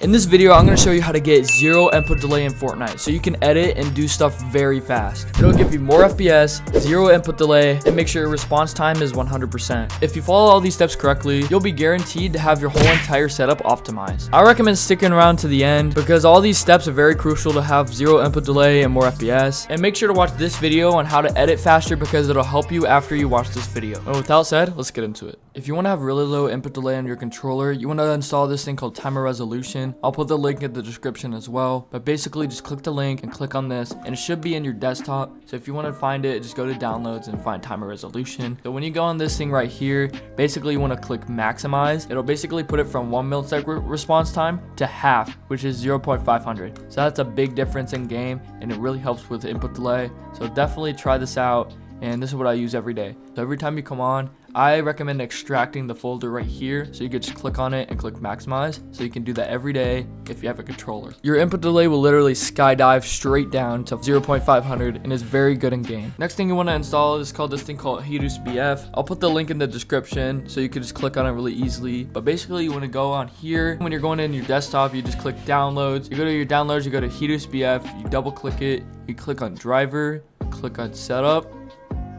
In this video, I'm going to show you how to get zero input delay in Fortnite so you can edit and do stuff very fast. It'll give you more FPS, zero input delay, and make sure your response time is 100%. If you follow all these steps correctly, you'll be guaranteed to have your whole entire setup optimized. I recommend sticking around to the end because all these steps are very crucial to have zero input delay and more FPS. And make sure to watch this video on how to edit faster because it'll help you after you watch this video. And with that said, let's get into it. If you want to have really low input delay on your controller, you want to install this thing called timer resolution. I'll put the link in the description as well, but basically just click the link and click on this and it should be in your desktop. So if you want to find it, just go to downloads and find timer resolution. So when you go on this thing right here, basically you want to click maximize. It'll basically put it from 1 millisecond response time to half, which is 0.500. So that's a big difference in game and it really helps with input delay. So definitely try this out, and this is what I use every day. So every time you come on, I recommend extracting the folder right here, so you can just click on it and click maximize. So you can do that every day if you have a controller. Your input delay will literally skydive straight down to 0.500 and is very good in game. Next thing you want to install is called this thing called Reduce BF. I'll put the link in the description so you can just click on it really easily. But basically you want to go on here. When you're going in your desktop, you just click downloads. You go to your downloads, you go to Reduce BF, you double click it, you click on driver, click on setup,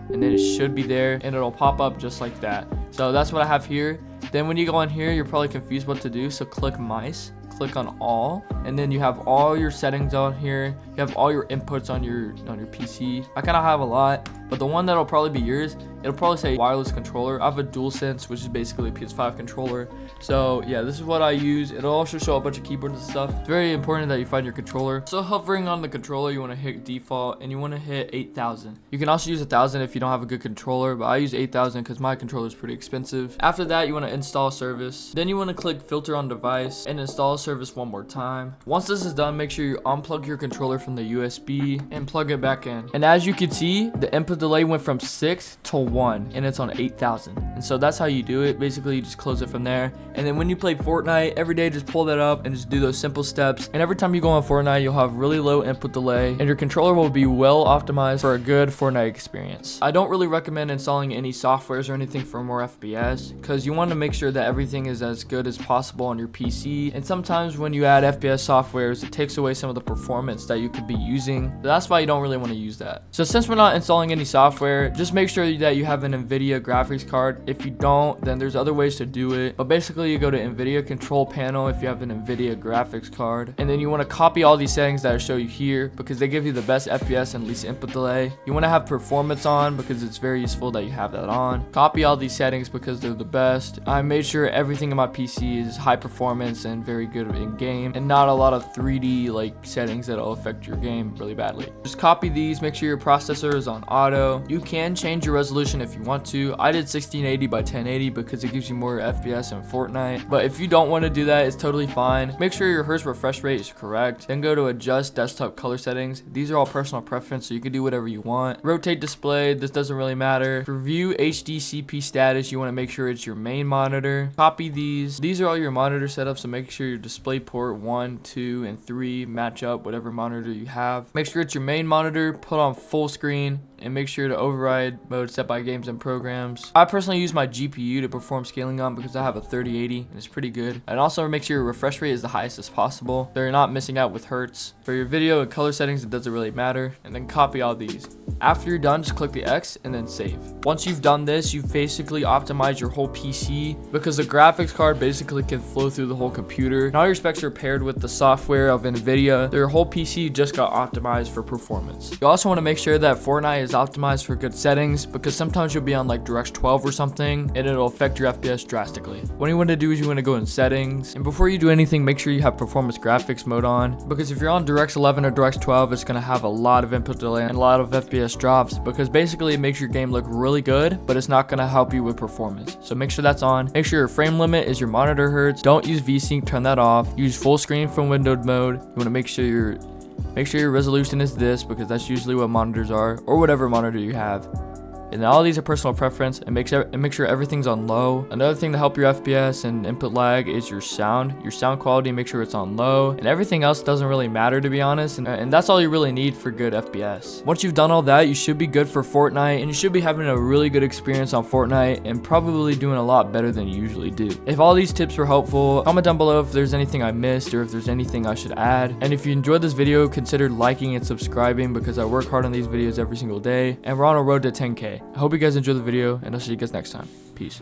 and then it should be there and it'll pop up just like that. So that's what I have here. Then when you go on here, you're probably confused what to do, so click mice, click on all, and then you have all your settings on here. You have all your inputs on your PC. I kind of have a lot, but the one that'll probably be yours, it'll probably say wireless controller. I have a DualSense, which is basically a PS5 controller. So yeah, this is what I use. It'll also show a bunch of keyboards and stuff. It's very important that you find your controller. So hovering on the controller, you want to hit default and you want to hit 8,000. You can also use 1,000 if you don't have a good controller, but I use 8,000 because my controller is pretty expensive. After that, you want to install service. Then you want to click filter on device and install service one more time. Once this is done, make sure you unplug your controller from the USB and plug it back in. And as you can see, the input delay went from 6 to 1 and it's on 8,000. And so that's how you do it. Basically, you just close it from there. And then when you play Fortnite every day, just pull that up and just do those simple steps. And every time you go on Fortnite, you'll have really low input delay and your controller will be well optimized for a good Fortnite experience. I don't really recommend installing any softwares or anything for more FPS because you want to make sure that everything is as good as possible on your PC. And sometimes when you add FPS softwares, it takes away some of the performance that you could be using. So that's why you don't really want to use that. So since we're not installing any software, just make sure that you have an Nvidia graphics card. If you don't, then there's other ways to do it. But basically you go to Nvidia control panel if you have an Nvidia graphics card. And then you want to copy all these settings that I show you here because they give you the best FPS and least input delay. You want to have performance on because it's very useful that you have that on. Copy all these settings because they're the best. I made sure everything in my PC is high performance and very good in game and not a lot of 3D like settings that'll affect your game really badly. Just copy these, make sure your processor is on auto. You can change your resolution if you want to. I did 1680 by 1080 because it gives you more FPS in Fortnite. But if you don't want to do that, it's totally fine. Make sure your hertz refresh rate is correct. Then go to adjust desktop color settings. These are all personal preference, so you can do whatever you want. Rotate display, this doesn't really matter. For view HDCP status, you want to make sure it's your main monitor. Copy these. These are all your monitor setups, so make sure your display port 1, 2, and 3 match up whatever monitor you have. Make sure it's your main monitor, put on full screen, and make sure to override mode set by games and programs. I personally use my GPU to perform scaling on because I have a 3080 and it's pretty good. And also make sure your refresh rate is the highest as possible so you're not missing out with hertz. For your video and color settings, it doesn't really matter. And then copy all these. After you're done, just click the X and then save. Once you've done this, you've basically optimized your whole PC because the graphics card basically can flow through the whole computer. And all your specs are paired with the software of Nvidia. Your whole PC just got optimized for performance. You also want to make sure that Fortnite is optimized for good settings because sometimes you'll be on like DirectX 12 or something and it'll affect your FPS drastically. What you want to do is you want to go in settings, and before you do anything, make sure you have performance graphics mode on because if you're on DirectX 11 or DirectX 12, it's going to have a lot of input delay and a lot of FPS drops because basically it makes your game look really good, but it's not going to help you with performance. So make sure that's on. Make sure your frame limit is your monitor hertz. Don't use VSync, turn that off. Use full screen from windowed mode. You want to make sure your resolution is this because that's usually what monitors are, or whatever monitor you have. And then all these are personal preference, and make sure everything's on low. Another thing to help your FPS and input lag is your sound quality. Make sure it's on low, and everything else doesn't really matter, to be honest. And that's all you really need for good FPS. Once you've done all that, you should be good for Fortnite, and you should be having a really good experience on Fortnite and probably doing a lot better than you usually do. If all these tips were helpful, comment down below if there's anything I missed or if there's anything I should add. And if you enjoyed this video, consider liking and subscribing, because I work hard on these videos every single day, and we're on a road to 10K. I hope you guys enjoyed the video, and I'll see you guys next time. Peace.